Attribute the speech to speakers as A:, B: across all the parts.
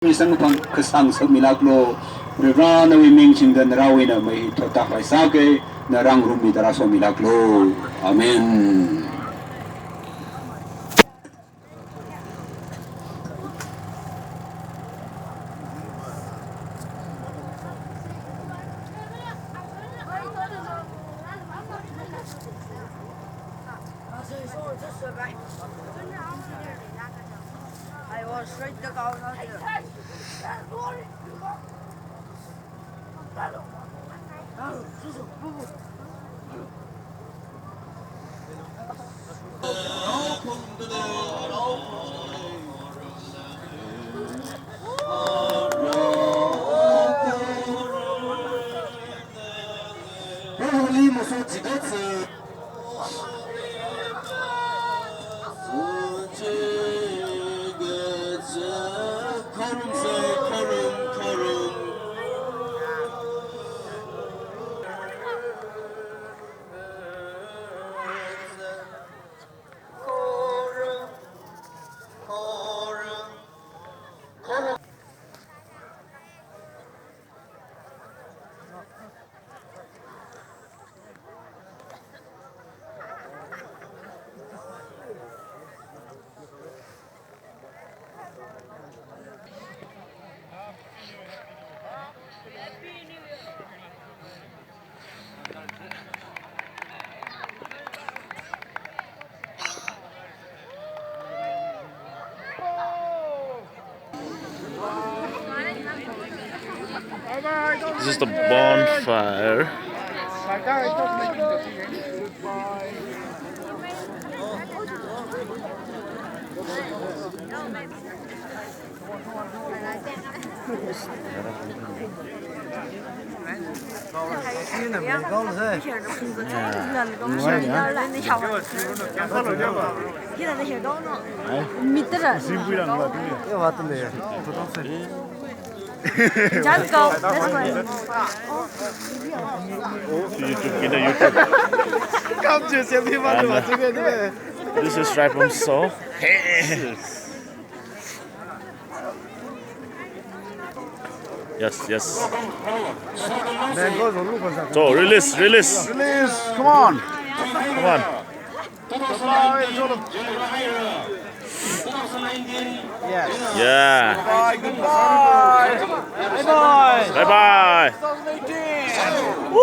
A: Isang pang kasang sa milagro rana wi mingching dan rawina may totak ay sake na rang rumi daraso milagro. Amen.
B: This is the bonfire. This is right from Seoul. Yes. So release.
C: Release, come on.
B: Yeah.
C: Goodbye.
B: Bye.
C: 2018.
B: Woo!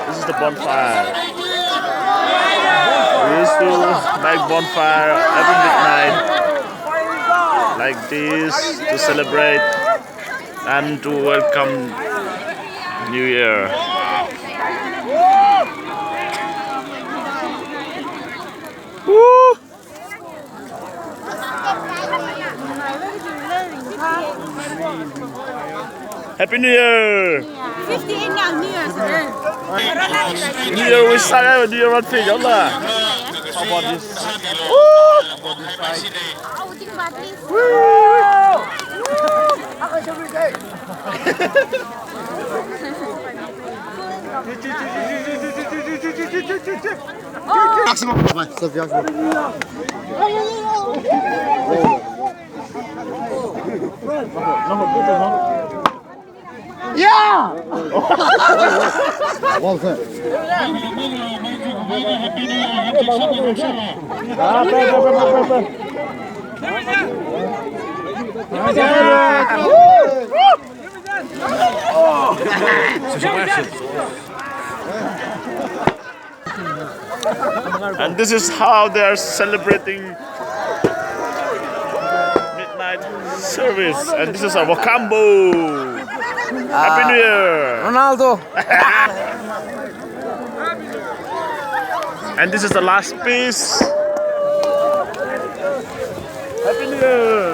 B: This is the bonfire. We used to make bonfire every midnight like this to celebrate and to welcome New Year. Woo! Happy New Year!
D: 58年 New Year's Eve.
B: New Year we sang New Year วันปีย้อนละ
C: How about this?
A: Yeah!
B: And this is how they are celebrating midnight service. And this is our Wakambo. Happy New Year!
C: Ronaldo.
B: And this is the last piece. Happy New Year!